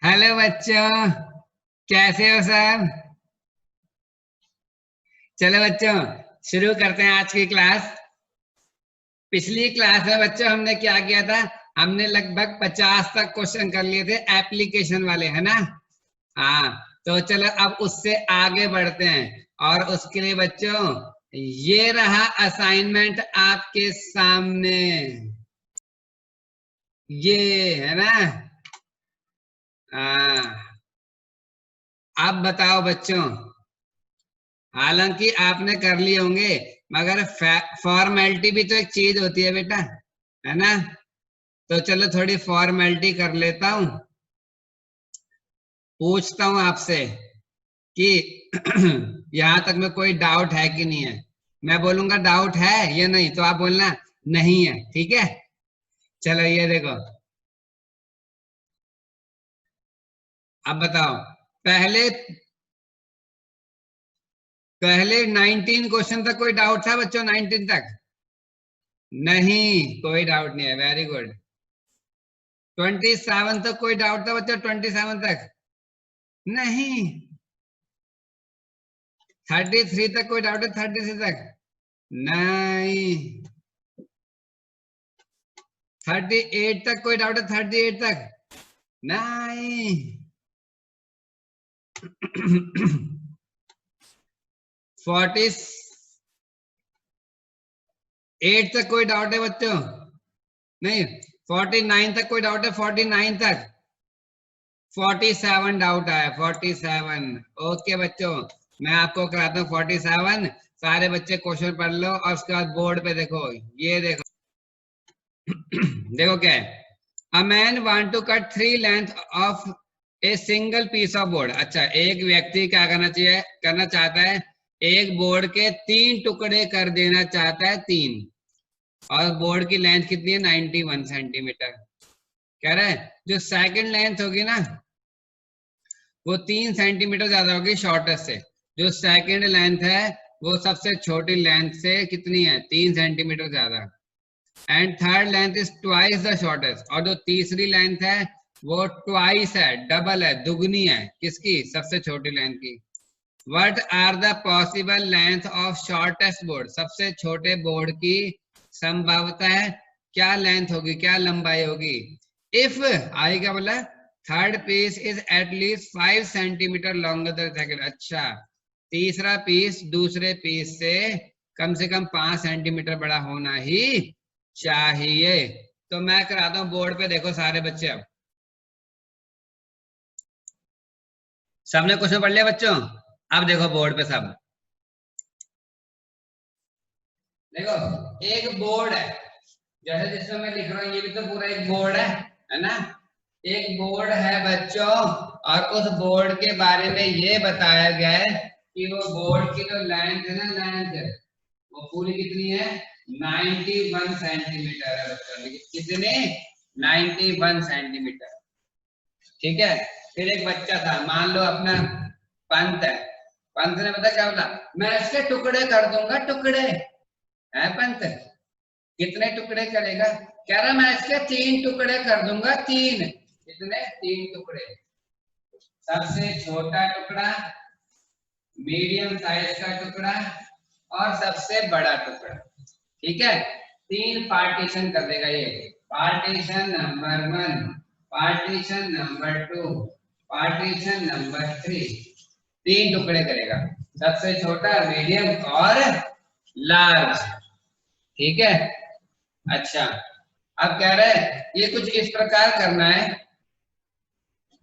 Hello बच्चों, कैसे हो सब। चलो बच्चों, शुरू करते हैं आज की क्लास। पिछली क्लास में बच्चों हमने क्या किया था? हमने लगभग 50 तक क्वेश्चन कर लिए थे एप्लीकेशन वाले, है ना। हाँ, तो चलो अब उससे आगे बढ़ते हैं। और उसके लिए बच्चों ये रहा असाइनमेंट आपके सामने, ये है ना। हाँ, अब बताओ बच्चों, हालांकि आपने कर लिए होंगे, मगर फॉर्मेलिटी भी तो एक चीज होती है बेटा, है ना। तो चलो थोड़ी फॉर्मेलिटी कर लेता हूं। पूछता हूं आपसे कि यहां तक में कोई डाउट है कि नहीं है। मैं बोलूंगा डाउट है या नहीं, तो आप बोलना नहीं है, ठीक है। चलो ये देखो, अब बताओ। पहले पहले 19 क्वेश्चन तक कोई डाउट था बच्चों? 19 तक नहीं, कोई डाउट नहीं है, वेरी गुड। 27 तक कोई डाउट था बच्चों? 27 तक नहीं। 33 तक कोई डाउट है? 33 तक नहीं। 38 तक कोई डाउट है? 38 तक नहीं। 48 तक कोई डाउट है बच्चों? नहीं। 49 तक कोई डाउट है? 49 तक 47 डाउट आया, 47। ओके बच्चों, मैं आपको कराता हूँ 47। सारे बच्चे क्वेश्चन पढ़ लो और उसके बाद बोर्ड पे देखो, ये देखो। देखो क्या है, a man want to cut 3 length of a single piece of board. अच्छा, एक व्यक्ति क्या करना चाहता है, एक बोर्ड के 3 टुकड़े कर देना चाहता है, 3। और बोर्ड की लेंथ कितनी है? 91 सेंटीमीटर। कह रहा है जो सेकंड लेंथ होगी ना, वो 3 सेंटीमीटर ज्यादा होगी शॉर्टेस्ट से। जो सेकंड लेंथ है वो सबसे छोटी लेंथ से कितनी है? 3 सेंटीमीटर ज्यादा। And third length is twice the shortest. और जो तीसरी लेंथ है वो ट्वाइस है, डबल है, दुगनी है, किसकी? सबसे छोटी लेंथ की। What are the possible length of shortest board? सबसे छोटे बोर्ड की संभावता है क्या लेंथ होगी, क्या लंबाई होगी? इफ आई क्या बोला, third piece is at least 5 centimetre longer than second. अच्छा, तीसरा पीस दूसरे पीस से कम 5 सेंटीमीटर बड़ा होना ही चाहिए। तो मैं कराता हूं बोर्ड पे, देखो सारे बच्चे। अब सबने क्वेश्चन पढ़ लिया बच्चों? अब देखो बोर्ड पे सब, देखो एक बोर्ड है, जैसे जिसमें मैं लिख रहा हूँ, ये भी तो पूरा एक बोर्ड है ना। एक बोर्ड है बच्चों, और उस बोर्ड के बारे में ये बताया गया है कि वो बोर्ड की जो लेंथ है ना, लेंथ वो पूरी कितनी है? 91 सेंटीमीटर है बच्चों। कितने? 91 सेंटीमीटर। ठीक है। फिर एक बच्चा था, मान लो अपना पंत है। पंत ने पता क्या बोला, मैं इसके टुकड़े कर दूंगा, टुकड़े है पंत। कितने टुकड़े करेगा? कह रहा मैं इसके 3 टुकड़े कर दूंगा, 3। कितने? 3 टुकड़े। सबसे छोटा टुकड़ा, मीडियम साइज का टुकड़ा, और सबसे बड़ा टुकड़ा। ठीक है, 3 पार्टीशन कर देगा ये। Partition number 1, partition number 2, partition number 3। 3 टुकड़े करेगा, सबसे छोटा, मीडियम और लार्ज। ठीक है। अच्छा, अब कह रहे हैं ये कुछ इस प्रकार करना है,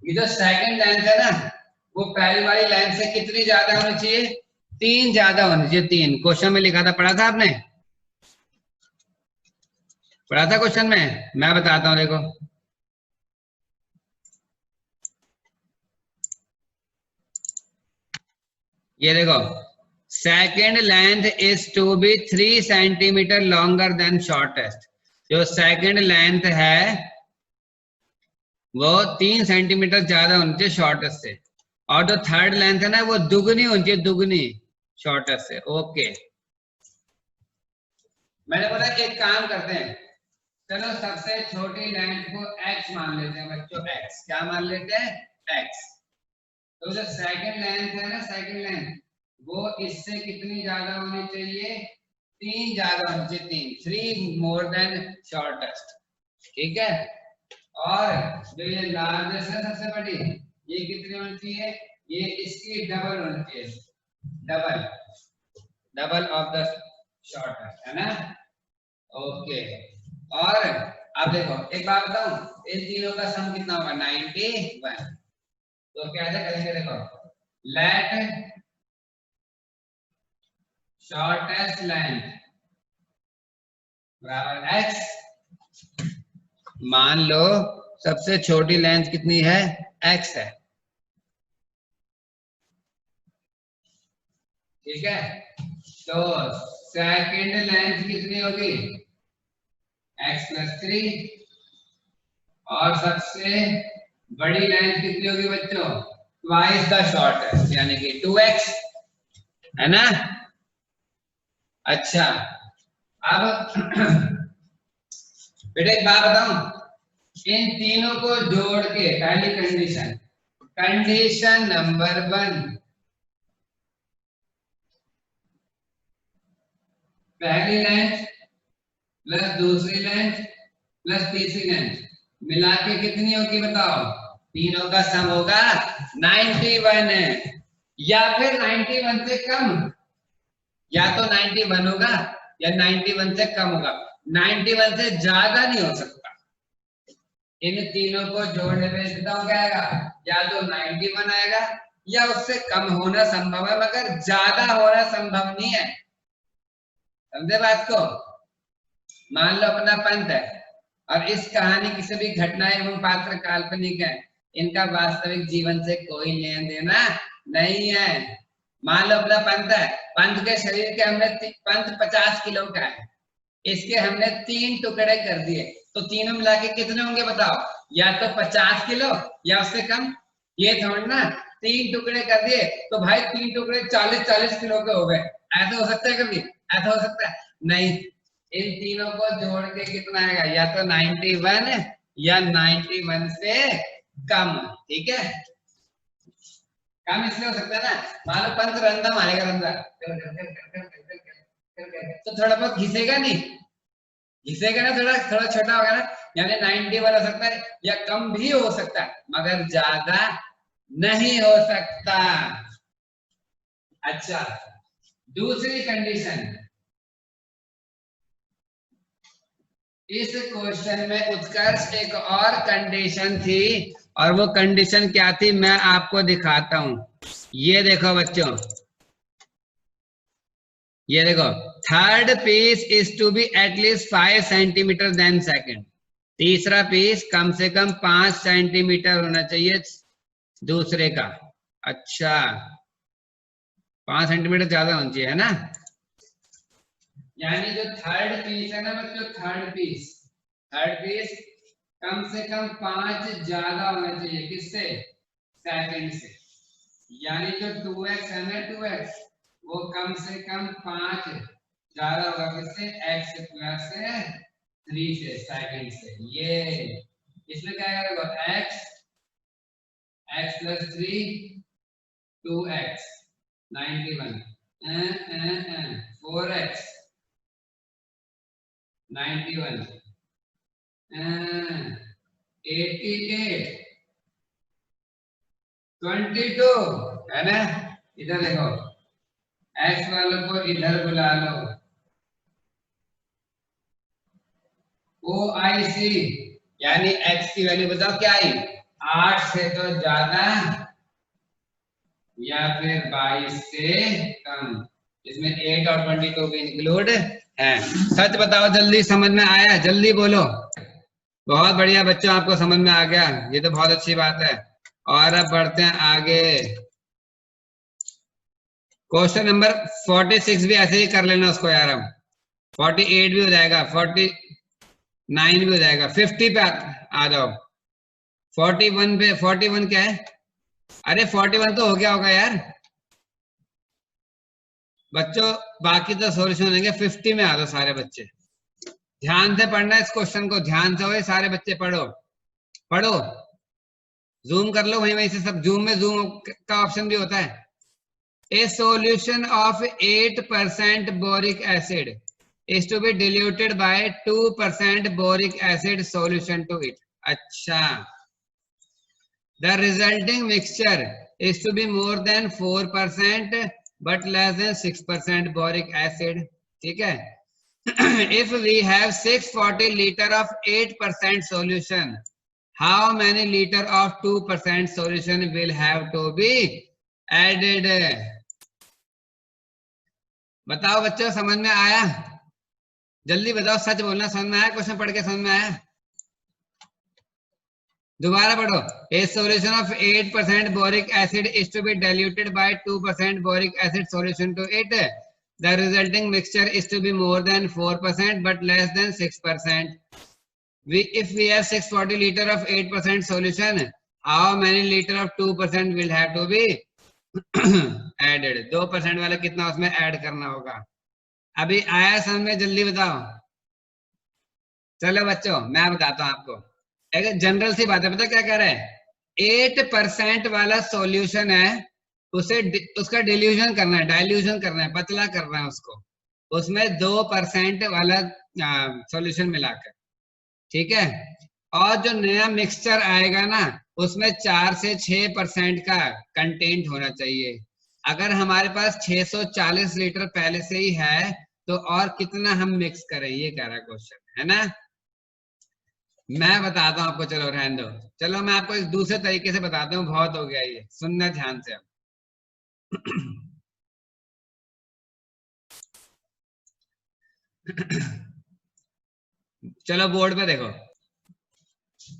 ये जो सेकंड लेंथ है ना, वो पहली वाली लेंथ से कितनी ज्यादा होनी चाहिए? 3 ज्यादा होनी चाहिए, 3। क्वेश्चन में लिखा था, पढ़ा था आपने? पढ़ा था क्वेश्चन में? मैं बताता हूं, देखो। ये देखो, second length is to be 3 centimetre longer than shortest. जो सेकेंड लेंथ है वो 3 सेंटीमीटर ज्यादा होनी चाहिए शॉर्टेस्ट से। और जो थर्ड लेंथ है ना, वो दुगनी होनी चाहिए, दुगनी शॉर्टेस्ट से। ओके, मैंने बोला एक काम करते हैं, चलो सबसे छोटी लेंथ को x मान लेते हैं बच्चों, x क्या मान लेते हैं, x। तो जो सेकंड लेंथ है ना, सेकंड लेंथ वो इससे कितनी ज्यादा होनी चाहिए, 3 ज्यादा होनी चाहिए, 3 मोर देन शॉर्टेस्ट, ठीक है। और जो ये लार्जेस्ट है सबसे बड़ी, ये कितनी होनी चाहिए, ये इसकी डबल होनी चाहिए, डबल ऑफ द शॉर्टेस्ट, है ना। ओके, और अब देखो एक बात बताऊं, इन तीनों का सम कितना होगा, 91। तो कैसे करेंगे, देखो लेट शॉर्टेस्ट लेंथ बराबर x, मान लो सबसे छोटी लेंथ कितनी है, x है, ठीक है। तो सेकंड लेंथ कितनी होगी, x+3, और सबसे बड़ी लेंथ कितनी होगी बच्चों, ट्वाइस द शॉर्टेस्ट यानी कि 2x, है ना। अच्छा, अब बेटा एक बात बताऊं, इन तीनों को जोड़ के पहली कंडीशन, कंडीशन नंबर 1, पहली लेंथ प्लस दूसरी लेंथ प्लस तीसरी लेंथ मिला के कितनी होगी बताओ, तीनों का सम होगा 91 है, या फिर 91 से कम, या तो 91 होगा या 91 से कम होगा, 91 से ज्यादा नहीं हो सकता। इन तीनों को जोड़ने पे बताओ क्या आएगा, या तो 91 आएगा या उससे कम होना संभव है, मगर ज्यादा होना संभव नहीं है, समझे बात को। मान लो अपना पंथ है और इस कहानी की सभी घटनाएं एवं पात्र काल्पनिक है, इनका वास्तविक जीवन से कोई लेन देना नहीं है। मान लो अपना पंथ है, पंथ के शरीर के हमने पंथ 50 किलो का है, इसके हमने 3 टुकड़े कर दिए, तो तीनों मिला के कितने होंगे बताओ, या तो 50 किलो या उससे कम, ये थोड़ा ना 3 टुकड़े कर दिए तो भाई 3 टुकड़े 40-40 किलो के हो गए, ऐसा हो सकता है कभी, ऐसा हो सकता है नहीं। इन तीनों को जोड़ के कितना आएगा, या तो 91 या 91 से कम, ठीक है। कम इसलिए हो सकता है ना, मान लो पंथ रंधम आएगा, रंधम तो थोड़ा बहुत घिसेगा नहीं, घिसेगा ना, थोड़ा थोड़ा छोटा होगा ना, यानी 91 हो सकता है या कम भी हो सकता है, मगर ज्यादा नहीं हो सकता। अच्छा, दूसरी कंडीशन, इस क्वेश्चन में उत्कर्ष एक और कंडीशन थी, और वो कंडीशन क्या थी मैं आपको दिखाता हूं। ये देखो बच्चों, ये देखो, third piece is to be at least 5 centimetre than second, तीसरा पीस कम से कम 5 सेंटीमीटर होना चाहिए दूसरे का। अच्छा, 5 सेंटीमीटर ज्यादा होना चाहिए, है ना। यानी जो थर्ड पीस है ना बच्चों, थर्ड पीस कम से कम 5 ज्यादा होना चाहिए, किससे, सेकंड से। यानी जो 2x है ना, 2x वो कम से कम 5 ज्यादा होगा, किससे, x+3 से, सेकंड से। ये इसमें क्या आएगा, x+3 2x 91 4x 91 88 22, है ना। इधर देखो, x वालों को इधर बुला लो, OIC यानी x की वैल्यू बताओ क्या आई, 8 से तो ज्यादा या फिर 22 से कम, इसमें 8 और 22 भी इंक्लूड है। सच बताओ, जल्दी समझ में आया, जल्दी बोलो। बहुत बढ़िया बच्चों, आपको समझ में आ गया, ये तो बहुत अच्छी बात है। और अब बढ़ते हैं आगे, क्वेश्चन नंबर 46 भी ऐसे ही कर लेना उसको यार, हम 48 भी हो जाएगा, 49 भी हो जाएगा, 50 पे आ जाओ। 41 पे, 41 क्या है, अरे 41 तो हो गया होगा यार बच्चों, बाकी तो सॉल्यूशन होंगे। 50 में आ जाओ सारे बच्चे, ध्यान से पढ़ना इस क्वेश्चन को, ध्यान से हो सारे बच्चे, पढ़ो पढ़ो, जूम कर लो, वहीं से सब, जूम में जूम का ऑप्शन भी होता है। A solution of 8% boric acid is to be diluted by 2% boric acid solution to it. अच्छा, the resulting mixture is to be more than 4% but less than 6% boric acid. ठीक है? If we have 640 liter of 8% solution, how many liter of 2% solution will have to be added? बताओ बच्चों, समझ में आया? जल्दी बताओ, सच बोलना, समझ में आया? क्वेश्चन पढ़ के समझ में आया? दोबारा पढ़ो। A solution of 8% boric acid is to be diluted by 2% boric acid solution to it. The resulting mixture is to be more than 4% but less than 6%. If we have 640 liter of 8% solution, how many liter of 2% will have to be added? 2% वाला कितना उसमें add करना होगा? अभी आया समझ में? जल्दी बताओ। चलो बच्चों, मैं बताता हूं आपको, एक जनरल सी बात है। पता क्या कह रहे हैं? 8% वाला सॉल्यूशन है, उसे उसका डिल्यूजन करना है, डाइल्यूजन करना है, पतला करना है उसको, उसमें 2% वाला सॉल्यूशन मिलाकर, ठीक है? और जो नया मिक्सचर आएगा ना, उसमें 4 से 6% का कंटेंट होना चाहिए। अगर हमारे पास 640 लीटर पहले से ही है तो और कितना हम मिक्स करें, ये कह रहा क्वेश्चन, है ना? मैं बताता हूं आपको, चलो रहने दो। चलो मैं आपको एक दूसरे तरीके से बताता हूँ, बहुत हो गया ये, सुनना ध्यान से। चलो बोर्ड पे देखो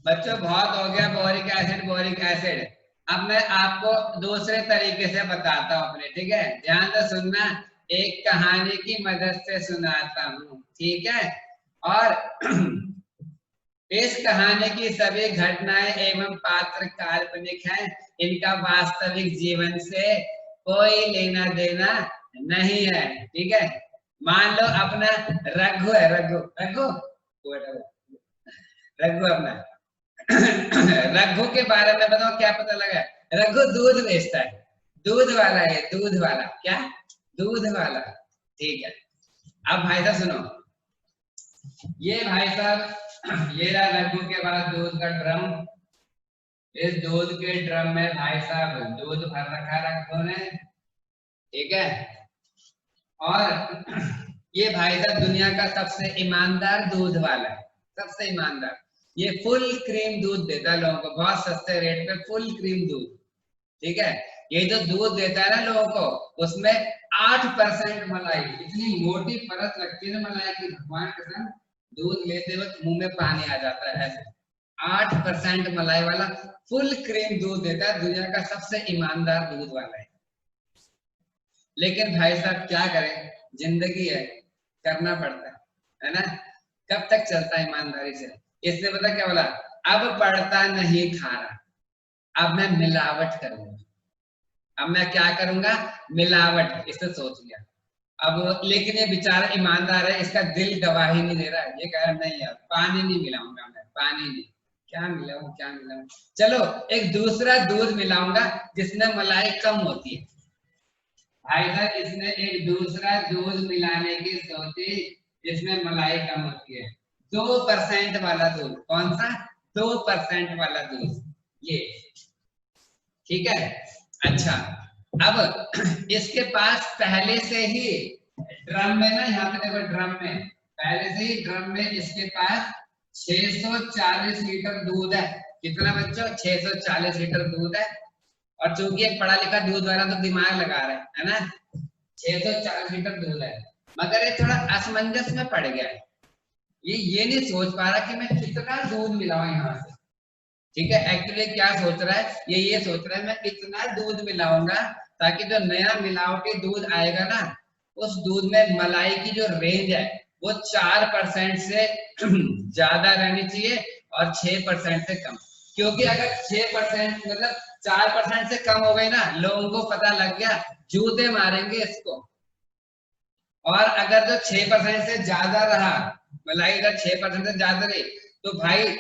बच्चों, बहुत हो गया बोरिक एसिड, बोरिक एसिड। अब मैं आपको दूसरे तरीके से बताता हूँ अपने, ठीक है? ध्यान से सुनना, एक कहानी की मदद से सुनाता हूँ, ठीक है? और इस कहानी की सभी घटनाएं एवं पात्र काल्पनिक हैं, इनका वास्तविक जीवन से कोई लेना देना नहीं है, ठीक है? मान लो अपना रघु है, रघु रघु रघु अपना रघु के बारे में बताओ, क्या पता लगा? रघु दूध बेचता है, दूध वाला है, दूध वाला, क्या? दूध वाला, ठीक है? अब भाई साहब सुनो, ये भाई साहब, ये रहा रघु के पास दूध का ड्रम। इस दूध के ड्रम में भाई साहब दूध भर रखा रघु ने, ठीक है? और ये भाई साहब दुनिया का सबसे ईमानदार दूध वाला है, सबसे ईमानदार। ये फुल क्रीम दूध देता है लोगों को, बहुत सस्ते रेट पे फुल क्रीम दूध, ठीक है? ये जो दूध देता है ना लोगों को, उसमें 8% मलाई, इतनी मोटी परत लगती है ना मलाई की, भगवान कसम, दूध लेते वक्त मुंह में पानी आ जाता है ऐसे। 8% मलाई वाला फुल क्रीम दूध देता है, दुनिया का सबसे ईमानदार दूध वाला है। लेकिन भाई साहब क्या करें, जिंदगी है, करना पड़ता है ना? कब तक चलता है ईमानदारी से? इसने पता क्या बोला? अब पड़ता नहीं खाना, अब मैं मिलावट करूंगा। अब मैं क्या करूंगा? मिलावट, इसने सोच लिया। अब लेकिन ये बेचारा ईमानदार है, इसका दिल गवाही नहीं दे रहा है। ये कह रहा नहीं यार, पानी नहीं मिलाऊंगा मैं, पानी नहीं, क्या मिलाऊं, क्या मिलाऊं? चलो एक दूसरा दूध मिलाऊंगा जिसमें मलाई कम होती है। भाई साहब इसने एक दूसरा दूध मिलाने की सोची जिसमें मलाई कम होती है, 2% वाला दूध। कौन सा? 2% वाला दूध, ये, ठीक है? अच्छा, अब इसके पास पहले से ही ड्रम में ना, यहाँ पे देखो ड्रम में, पहले से ही ड्रम में इसके पास 640 लीटर दूध है। कितना बच्चों? 640 लीटर दूध है। और चूंकि एक पढ़ा लिखा दूध वाला तो दिमाग लगा रहा है ना, 640 लीटर दूध है, मगर ये थोड़ा असमंजस में पड़ गया है। ये नहीं सोच पा रहा कि मैं कितना दूध मिलाऊं यहाँ से, ठीक है? एक्चुअली क्या सोच रहा है, ये सोच रहा है मैं कितना दूध मिलाऊंगा ताकि जो नया मिलावटी दूध आएगा ना, उस दूध में मलाई की जो रेंज है वो 4% से ज्यादा रहनी चाहिए और 6% से कम। क्योंकि अगर 6% मतलब 4% से कम हो गई ना, लोगों को पता लग गया, जूते मारेंगे इसको। और अगर जो 6% से ज्यादा रहा मलाई अगर 6% से ज्यादा रही तो भाई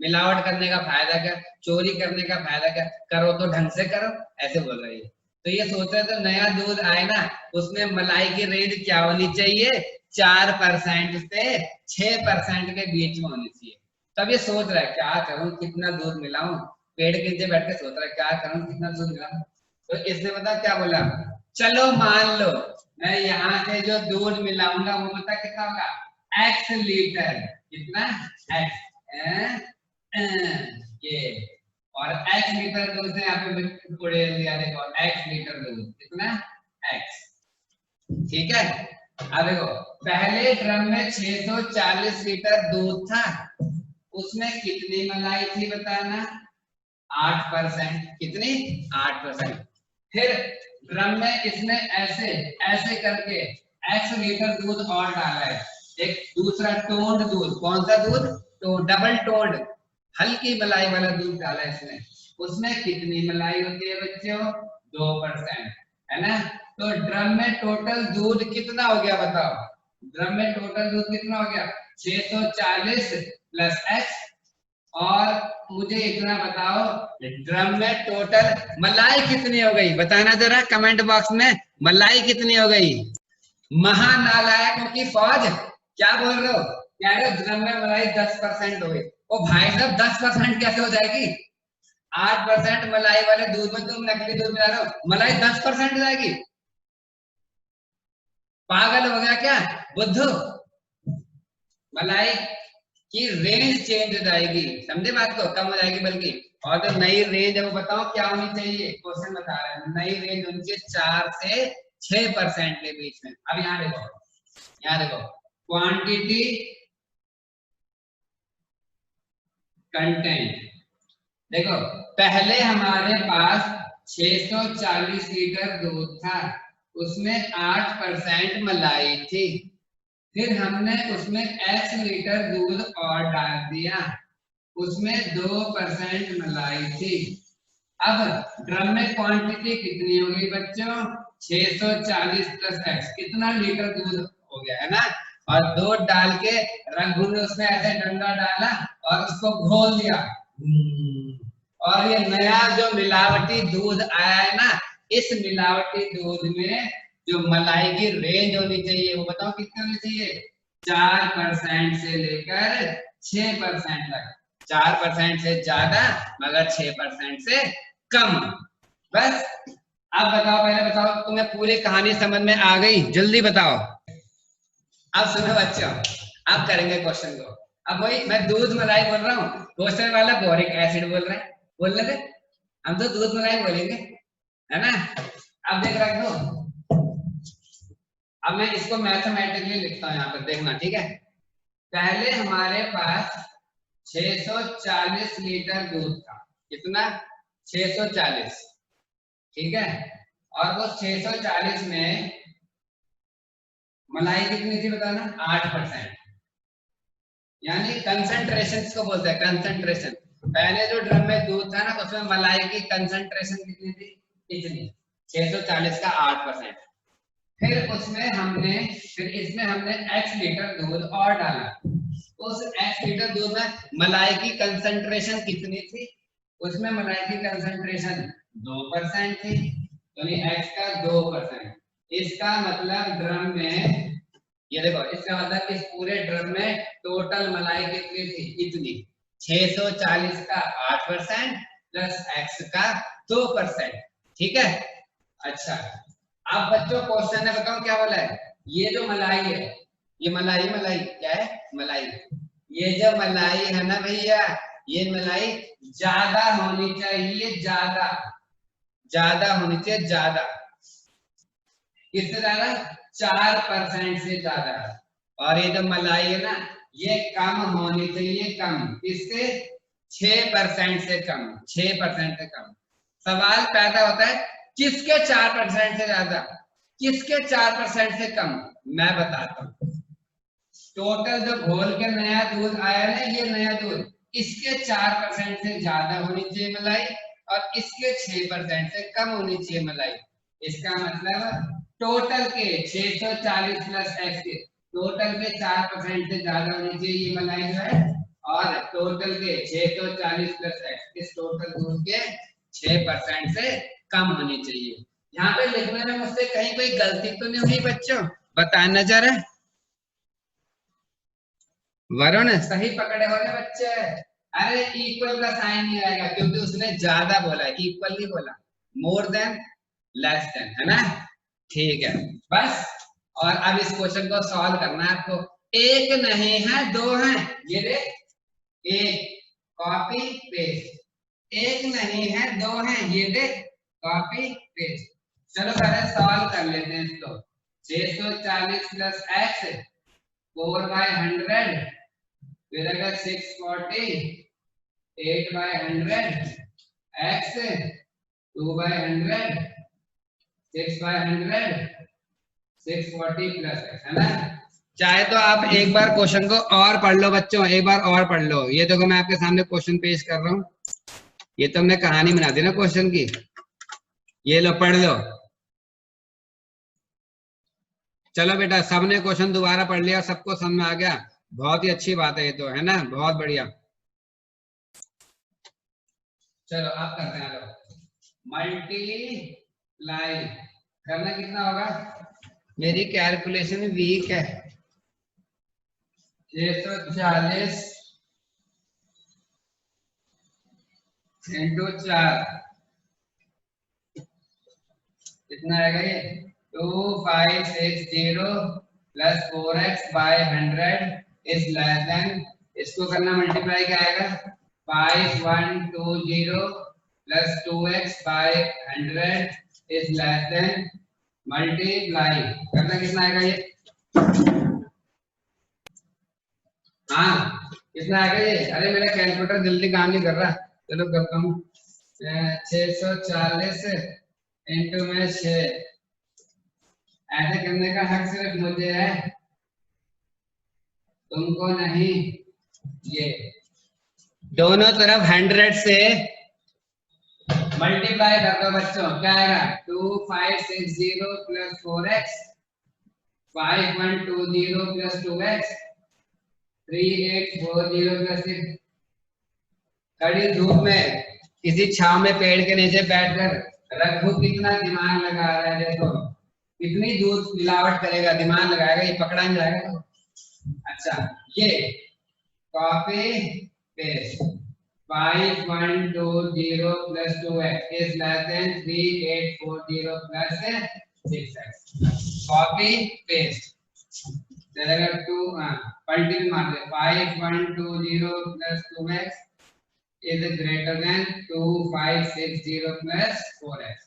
मिलावट करने का फायदा क्या, चोरी करने का फायदा क्या, करो तो ढंग से करो, ऐसे बोल रही है। तो ये सोच रहे तो नया दूध आए ना, उसमें मलाई की रेंज क्या होनी चाहिए, 4% से 6% के बीच में होनी चाहिए। तब ये सोच रहा है क्या करूं, कितना दूध मिलाऊं, पेड़ के नीचे बैठ के सोच रहा है क्या करूं, कितना दूध मिलाऊं। तो इसने बता क्या बोला, चलो मान लो मैं यहाँ से जो दूध मिलाऊंगा वो बता कितना होगा, x लीटर, कितना x ये, और x लीटर दूध से यहाँ पे उड़े लिया, देखो x लीटर दूध कितना x, ठीक है। अब देखो पहले ड्रम में 640 लीटर दूध था, उसमें कितनी मलाई थी बताना, 8%, कितनी 8%। फिर ड्रम में इसने ऐसे ऐसे करके x लीटर दूध और डाला है, एक दूसरा टोन्ड दूध, कौन सा दूध, तो डबल टोन्ड हल्की मलाई वाला दूध डाला है इसने, उसमें कितनी मलाई होती है बच्चों, 2%, है ना। तो ड्रम में टोटल दूध कितना हो गया बताओ, ड्रम में टोटल दूध कितना हो गया, 640 प्लस x, और मुझे इतना बताओ ड्रम में टोटल मलाई कितनी हो गई, बताना जरा कमेंट बॉक्स में, मलाई कितनी हो गई। महानालायकों की फौज, क्या बोल रहे हो, कह रहे हो ड्रम में मलाई 10% हो गई। ओ भाई साहब 10% कैसे हो जाएगी, 8% मलाई वाले दूध में तुम नकली दूध मिला रहे हो, मलाई 10% हो जाएगी, पागल हो गया क्या बुद्धू। मलाई की रेंज चेंज हो जाएगी, समझे बात को, कम हो जाएगी बल्कि, और जो नई रेंज है वो बताओ क्या होनी चाहिए, क्वेश्चन बता रहा है नई रेंज उनके 4 से 6% के बीच में। अब यहाँ देखो, यहाँ देखो क्वांटिटी कंटेंट, देखो पहले हमारे पास 640 लीटर दूध था, उसमें 8% मलाई थी, फिर हमने उसमें x लीटर दूध और डाल दिया, उसमें 2% मलाई थी। अब ड्रम में क्वांटिटी कितनी हो गई बच्चों, 640 प्लस x, कितना लीटर दूध हो गया, है ना। और दूध डाल के रघु ने उसमें ऐसे डंडा डाला और उसको घोल दिया, और ये नया जो मिलावटी दूध आया है ना, इस मिलावटी दूध में जो मलाई की रेंज होनी चाहिए वो बताओ कितनी होनी चाहिए, 4% से लेकर 6% तक, 4% से ज्यादा मगर 6% से कम। बस अब बताओ, पहले बताओ तुम्हें पूरी कहानी समझ में आ गई, जल्दी बताओ। अब सुनो बच्चों, अब करेंगे क्वेश्चन को। अब वही मैं दूध मलाई बोल रहा हूँ, क्वेश्चन वाला बोरिक एसिड बोल रहा है, बोल रहे थे हम तो दूध मलाई बोलेंगे, है ना। अब देख रख दो, अब मैं इसको मैथमेटिकली लिखता हूँ यहाँ पर, देखना ठीक है। पहले हमारे पास 640 लीटर दूध था, कितना 640, ठीक है। और वो 640 में मलाई कितनी थी बताना, 8%, यानी कंसंट्रेशन को बोलते हैं, कंसंट्रेशन। पहले जो ड्रम में दूध था ना उसमें मलाई की कंसंट्रेशन कितनी थी, इतनी, 640 का 8%। फिर उसमें हमने, फिर इसमें हमने x लीटर दूध और डाला, उस x लीटर दूध में मलाई की कंसंट्रेशन कितनी थी, उसमें मलाई की कंसंट्रेशन 2% थी, यानी x का 2%। इसका मतलब ड्रम में, ये देखो इसका मतलब इस पूरे ड्रम में टोटल मलाई कितनी थी, इतनी, 640 का 8% प्लस x का 2%, ठीक है। अच्छा अब बच्चों क्वेश्चन है, बताओ क्या बोला है, ये जो मलाई है, ये मलाई, मलाई क्या है, मलाई, ये जो मलाई है ना भैया, ये मलाई ज्यादा होनी चाहिए, ज्यादा, ज्यादा होनी चाहिए, ज्यादा, किससे ज्यादा, 4% से ज्यादा। और ये जो मलाई है ना ये कम होनी चाहिए, कम, किससे, 6% से कम, 6% से कम। सवाल पैदा होता है किसके 4% से ज्यादा, किसके 4% से कम, मैं बताता हूँ। टोटल जो घोल के नया दूध आया ना, ये नया दूध, इसके 4% से ज्यादा होनी चाहिए मलाई, और इसके 6% से कम होनी चाहिए मलाई। इसका मतलब टोटल के 640 प्लस x के टोटल के 4% से ज्यादा होनी चाहिए ये मलाई जो है, और टोटल के 640 प्लस एक्स इस टोटल दूध के 6% से कम होनी चाहिए। यहाँ पे लिखने में मुझसे कहीं कोई गलती तो नहीं हुई बच्चों, बताना जरा। वरुण सही पकड़े हो गए बच्चे। अरे इक्वल का साइन नहीं आएगा क्योंकि उसने ज्यादा बोला, इक्वल नहीं बोला, मोर देन लेस देन, है ना। ठीक है बस। और अब इस क्वेश्चन को सॉल्व करना है आपको। एक नहीं है दो है, ये देख, एक कॉपी पेस्ट, एक नहीं है दो है, ये देख कॉपी पेस्ट। चलो पहले सॉल्व कर लेते हैं इसको। 640 प्लस एक्स 4/100 फिर अगर 640 8/100 x 2/100 6/100 640 प्लस x, है ना। चाहे तो आप एक बार क्वेश्चन को और पढ़ लो बच्चों, एक बार और पढ़ लो। ये देखो मैं आपके सामने क्वेश्चन पेश कर रहा हूँ, ये तो हमने कहानी बना दी ना क्वेश्चन की, ये लो पढ़ लो। चलो बेटा सबने क्वेश्चन दोबारा पढ़ लिया, सबको समझ में आ गया, बहुत ही अच्छी बात है ये तो, है ना, बहुत बढ़िया। चलो आप करते हैं, मल्टीप्लाई करना कितना होगा, मेरी कैलकुलेशन वीक है। 640 इंटू 4 कितना आएगा ये 2560 plus 4x/100 is less than, इसको करना मल्टीप्लाई क्या आएगा 5120 plus 2x/100 is less than, multiply करना कितना आएगा ये, हाँ कितना आएगा ये, अरे मेरा कैलकुलेटर जल्दी काम नहीं कर रहा, चलो करता हूँ। 640 इंटू में 6, ऐसे करने का हक सिर्फ मुझे है, तुमको नहीं। ये दोनों तरफ 100 से मल्टीप्लाई कर दो बच्चों, क्या आएगा 2560 plus 4x 5120 plus 2x 3840 plus 6। कड़ी धूप में किसी छांव में पेड़ के नीचे बैठकर रघु कितना दिमाग लगा रहा है, देखो कितनी दूध मिलावट करेगा, दिमाग लगाएगा, ये पकड़ा नहीं जाएगा तो। अच्छा ये copy paste 5120 plus 2x is less than 3840 plus 6x, copy paste चलेगा 2 पलटी मार दे 5120 plus 2x is greater than 2560 plus 4x,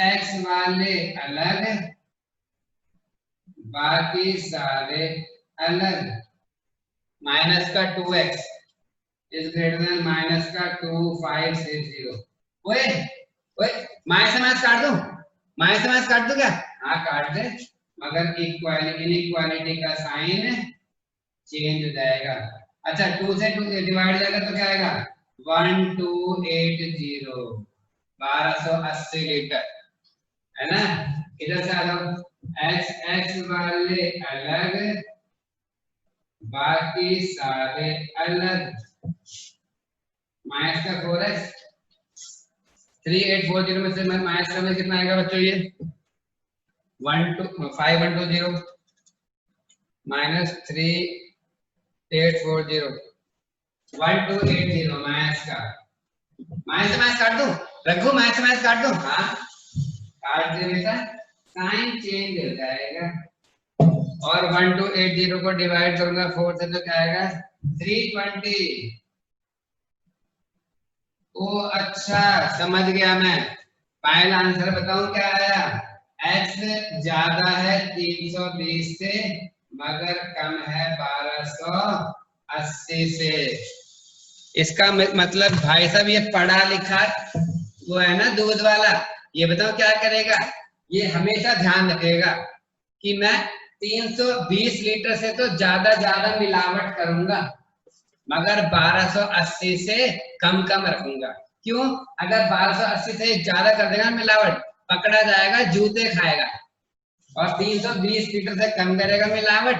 x वाले अलग बाकी सारे अलग, माइनस का 2x is greater than minus का 2560। ओए ओए माइनस से माइनस काट दूं, माइनस से माइनस काट दूं क्या, हाँ काट दे, मगर इनइक्वालिटी का साइन चेंज हो जाएगा। अच्छा 2 से 2 डिवाइड जाएगा तो क्या आएगा 1280 1280 लीटर, है ना। इधर से आ जाओ, x वाले अलग बाकी सारे अलग, माइनस का 4x 3840 में से माइनस करने कितना आएगा बच्चों, ये 5120 माइनस 3840 1280 माइनस का, माइनस से माइनस काट दूं रघु, माइनस से माइनस काट दूं, हाँ काट दे बेटा, साइन चेंज हो जाएगा। और 1280 को डिवाइड करूंगा 4 से तो क्या आएगा 320। ओ अच्छा समझ गया मैं, पहला आंसर बताऊं क्या आया, x ज्यादा है 320 से मगर कम है 1280 से। इसका मतलब भाई साहब ये पढ़ा लिखा वो है ना दूध वाला, ये बताओ क्या करेगा, ये हमेशा ध्यान रखेगा कि मैं 320 लीटर से तो ज्यादा मिलावट करूंगा मगर 1280 से कम रखूंगा। क्यों, अगर 1280 से ज्यादा कर देगा मिलावट पकड़ा जाएगा, जूते खाएगा, और 320 लीटर से कम करेगा मिलावट,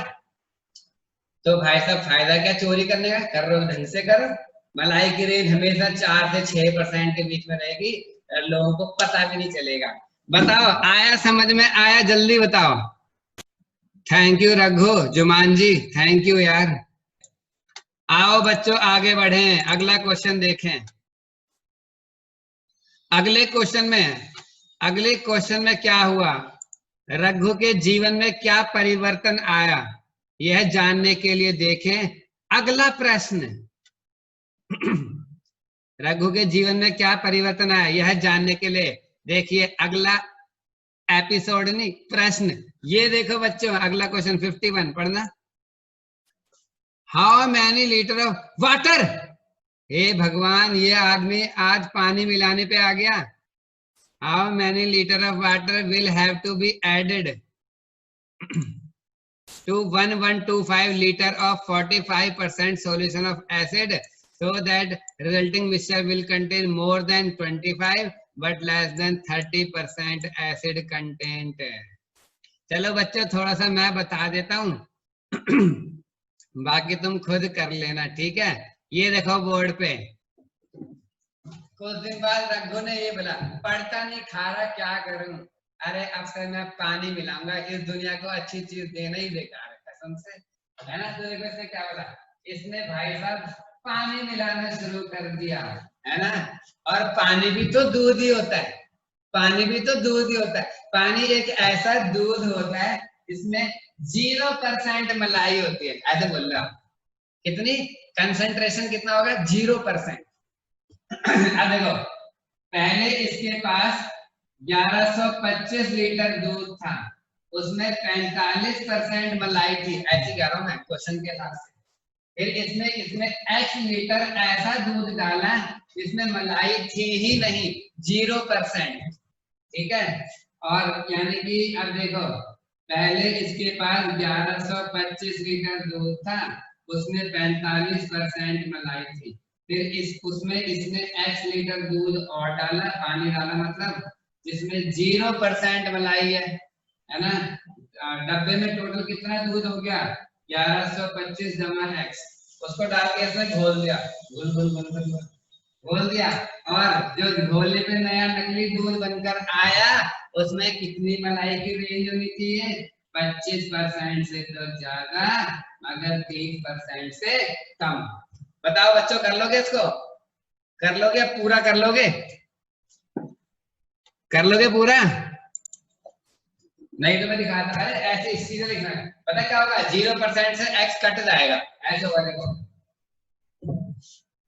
तो भाई साहब फायदा क्या चोरी करने का, कर रहे हो ढंग से करो। मलाई की रेंज हमेशा 4 से 6% के बीच में रहेगी, लोगों को पता भी नहीं चलेगा। बताओ आया समझ में, आया जल्दी बताओ। Thank you Raghu, Juman ji thank you यार। आओ बच्चों आगे बढ़े, अगला क्वेश्चन देखें। अगले क्वेश्चन में क्या हुआ, रघु के जीवन में क्या परिवर्तन आया, यह जानने के लिए देखें अगला प्रश्न। रघु के जीवन में क्या परिवर्तन आया यह जानने के लिए देखिए अगला एपिसोड, नहीं प्रश्न। ये देखो बच्चों अगला क्वेश्चन 51 पढ़ना। How many litre of water, हे भगवान ये आदमी आज पानी मिलाने पे आ गया। How many litre of water will have to be added to 1125 liter of 45% solution of acid so that resulting mixture will contain more than 25 but less than 30% acid content। चलो बच्चों थोड़ा सा मैं बता देता हूँ बाकी तुम खुद कर लेना, ठीक है। ये देखो बोर्ड पे, कुछ दिन बाद रघु ने ये बोला पढ़ता नहीं खा रहा क्या करूं, अरे अब से मैं पानी मिलाऊंगा, इस दुनिया को अच्छी चीज देना ही बेकार है कसम से, है ना। तो देखो इसने क्या बोला, इसने भाई साहब पानी मिलाना शुरू कर दिया, है ना। और पानी भी तो दूध ही होता है, पानी भी तो दूध ही होता है। पानी एक ऐसा दूध होता है इसमें 0% मलाई होती है, ऐसे बोल रहा हूं। कितनी कंसंट्रेशन कितना होगा, 0%। अब देखो पहले इसके पास 1125 लीटर दूध था, उसमें 45% मलाई थी, ऐसी कह रहा हूं मैं क्वेश्चन के हिसाब से। फिर इसमें x लीटर ऐसा दूध डाला जिसमें मलाई थी ही नहीं, 0%, ठीक है। और यानी कि अब देखो पहले इसके पास 1125 लीटर दूध था, उसमें 45% मलाई थी। फिर उसमें इसने x लीटर दूध और डाला, पानी डाला मतलब, जिसमें 0% मलाई है ना। डब्बे में टोटल कितना दूध हो गया, 1125 जमा x, उसको डाल के इसमें घोल दिया, घोल दिया। और जो घोलने पे नया नकली दूध बनकर आया उसमें कितनी मलाई की रेंज होनी चाहिए, 25% से तो ज्यादा मगर 30% से कम। बताओ बच्चों कर लोगे इसको, कर लोगे पूरा, कर लोगे, कर लोगे पूरा, नहीं तो मैं दिखाता। अरे ऐसे सीधे लिखना है, पता क्या होगा, 0% से x कट जाएगा, ऐसे होगा। देखो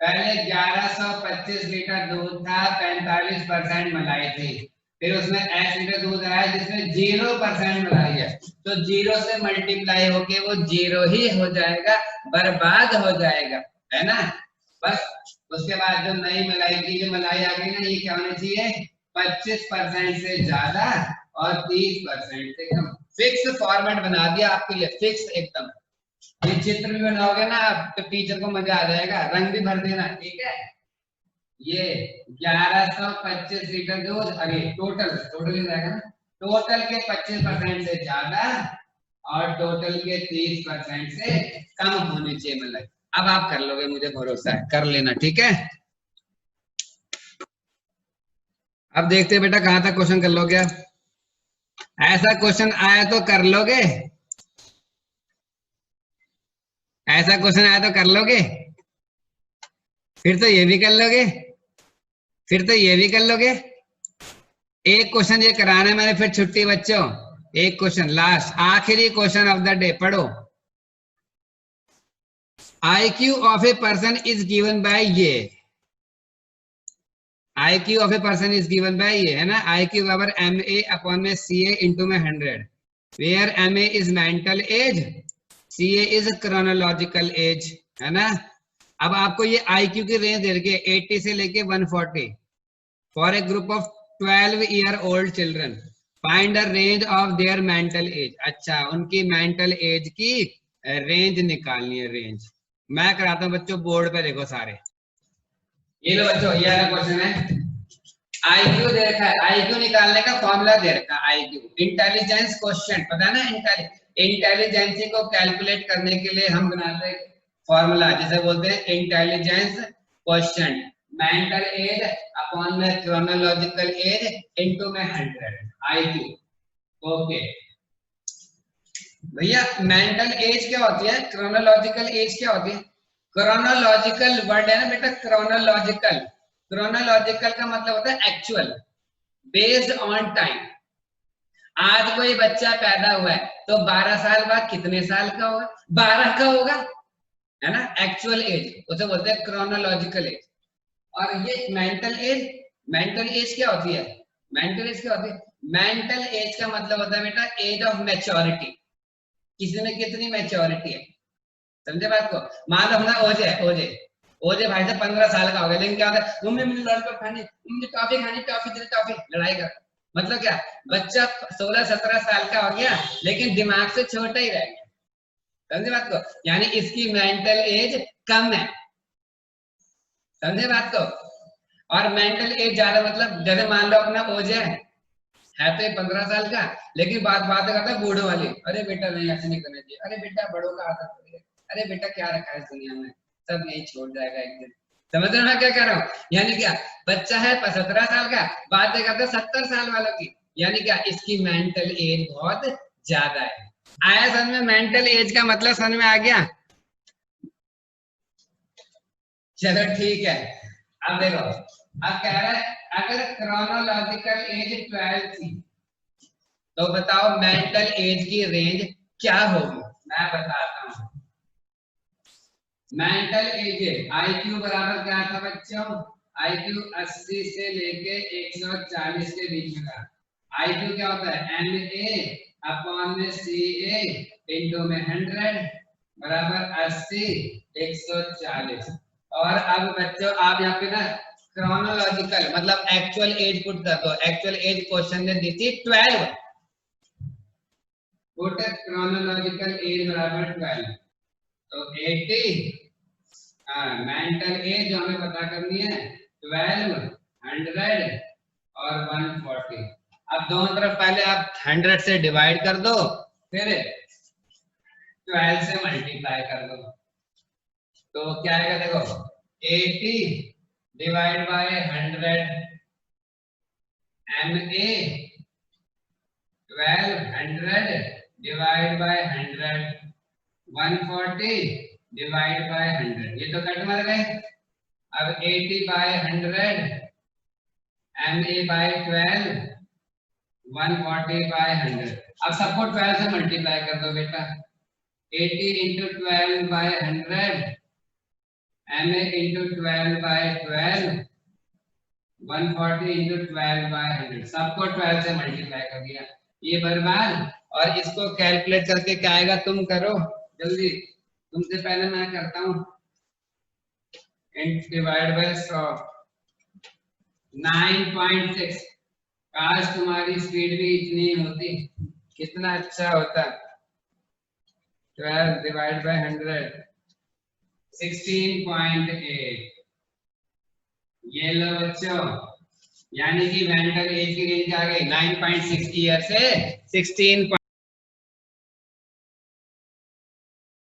पहले 1125 लीटर दूध था, 45% मलाई थी, फिर उसमें x लीटर दूध आया जिसमें 0% मलाई है, तो 0 से मल्टीप्लाई होके वो 0 ही हो जाएगा, बर्बाद हो जाएगा, है ना। बस उसके बाद जो नई मलाई की जो मलाई आ गई ना, ये क्या होनी चाहिए, 25% से ज्यादा और 30% से कम। फिक्स फॉर्मेट बना दिया आपके लिए, फिक्स एकदम। ये चित्र भी बनाओगे ना आप तो टीचर को मजा आ जाएगा, रंग भी भर देना, ठीक है। ये 1125 लीटर दूध, अरे टोटल ही रहेगा ना, टोटल के 25% से ज्यादा और टोटल के 30% से कम होनी चाहिए मलाई। अब आप कर लोगे, मुझे भरोसा है, कर लेना, ठीक है। अब देखते हैं बेटा कहां तक क्वेश्चन कर लोगे। ऐसा क्वेश्चन आया तो कर लोगे, ऐसा क्वेश्चन आया तो कर लोगे, फिर तो ये भी कर लोगे, फिर तो ये भी कर लोगे। एक क्वेश्चन ये कराना है मैंने, फिर छुट्टी बच्चों। एक क्वेश्चन लास्ट, आखिरी क्वेश्चन ऑफ द डे, पढ़ो। IQ of a person is given by ये, IQ of a person is given by ये, है ना। IQ बराबर MA अपॉन में CA इंटू में 100, where MA is mental age, CA is chronological age, है ना। अब आपको ये IQ की रेंज दे रखी है 80 से लेके 140 for a group of 12 year old children, find the range of their mental as. अच्छा, उनकी मेंटल एज की रेंज निकालनी है, रेंज। मैं कराता हूं बच्चों, बोर्ड पे देखो सारे, ये लो बच्चों, ये वाला क्वेश्चन है। आईक्यू दे रखा है, आईक्यू निकालने का फॉर्मूला दे रखा है, आईक्यू इंटेलिजेंस क्वेश्चन, पता है ना, इंटेलिजेंसी को कैलकुलेट करने के लिए हम बनाते हैं फॉर्मूला, जिसे बोलते हैं intelligence question, mental as upon में क्रोनोलॉजिकल एज इनटू में 100 आईक्यू। ओके भैया, मेंटल एज क्या होती है, क्रोनोलॉजिकल एज क्या होती है? क्रोनोलॉजिकल वर्ड है ना बेटा, क्रोनोलॉजिकल, क्रोनोलॉजिकल का मतलब होता है एक्चुअल, बेस्ड ऑन टाइम। आज कोई बच्चा पैदा हुआ है तो 12 साल बाद कितने साल का होगा? 12 का होगा, है ना, एक्चुअल एज, उसे बोलते हैं क्रोनोलॉजिकल एज। और ये मेंटल एज, मेंटल एज क्या होती है? मेंटल एज क्या होती है? मेंटल एज का मतलब होता है बेटा एज ऑफ मैच्योरिटी, किसी में कितनी मैच्योरिटी है, समझे बात को? मान लो अपना ओजे है, ओजे ओजे भाई साहब 15 साल का हो गया, लेकिन क्या होता है, मम्मी मुझे लॉलीपॉप खानी, मुझे टॉफी खानी, टॉफी दे टॉफी, लड़ाई कर, मतलब क्या, बच्चा 16-17 साल का हो गया लेकिन दिमाग से छोटा ही रह गया, समझे बात को? यानी इसकी मेंटल एज कम है, समझे बात को? और मेंटल एज ज्यादा मतलब, जैसे मान लो अपना ओजे है तो 15 साल का, लेकिन बात करता है बूढ़ों वाली, अरे बेटा नहीं ऐसे नहीं करना चाहिए, अरे बेटा बड़ों का आदत है, अरे बेटा क्या रखा है इस दुनिया में, सब यही छोड़ जाएगा एक दिन, समझ रहे हो मैं क्या कह रहा हूँ? यानी क्या, बच्चा है 17 साल का, बातें करते 70 साल वालों की, यानी क्या, इसकी मेंटल एज बहुत ज्यादा है। आया समझ में? मेंटल एज का मतलब समझ में आ गया? चलो ठीक है, अब देखो, अब कह रहा है अगर क्रोनोलॉजिकल एज 12 थी तो बताओ मेंटल एज की रेंज क्या होगी? मैं बताता हूँ। मेंटल एज आईक्यू बराबर क्या था बच्चों? आईक्यू 80 से लेके 140 के बीच में था। आईक्यू क्या होता है? एम ए अपॉन में सी ए इंटू में 100 बराबर 80 140। और अब बच्चों आप यहाँ पे ना क्रोनोलॉजिकल मतलब एक्चुअल एज पुट कर दो। एक्चुअल एज क्वेश्चन ने दी थी 12, पुट क्रोनोलॉजिकल एज बराबर 12, तो 80, मेंटल एज जो हमें पता करनी है 12, 100 और 140। अब दोनों तरफ पहले आप 100 से डिवाइड कर दो, फिर 12 से मल्टीप्लाई कर दो, तो क्या आएगा देखो, 80 divide by 100 M A, 1200 divide by 100 140 divide by 100, ये तो कट मर गए। अब 80 by 100 M A by 12 140 by 100, अब सबको 12 से मल्टीप्लाई कर दो बेटा, 80 into 12 by 100 M A into 12 by 12 140 into 12 by 100, सबको 12 से मल्टीप्लाई कर दिया, ये बर्बाद। और इसको कैलकुलेट करके क्या आएगा, तुम करो जल्दी, तुमसे पहले मैं करता हूँ, डिवाइड बाय 100 9.6, काश तुम्हारी स्पीड भी इतनी होती, कितना अच्छा होता। 12 डिवाइड बाय 100 16.8, ये लो बच्चों, यानी कि मेंटल एज की रेंज आ गई 9.6 ईयर से 16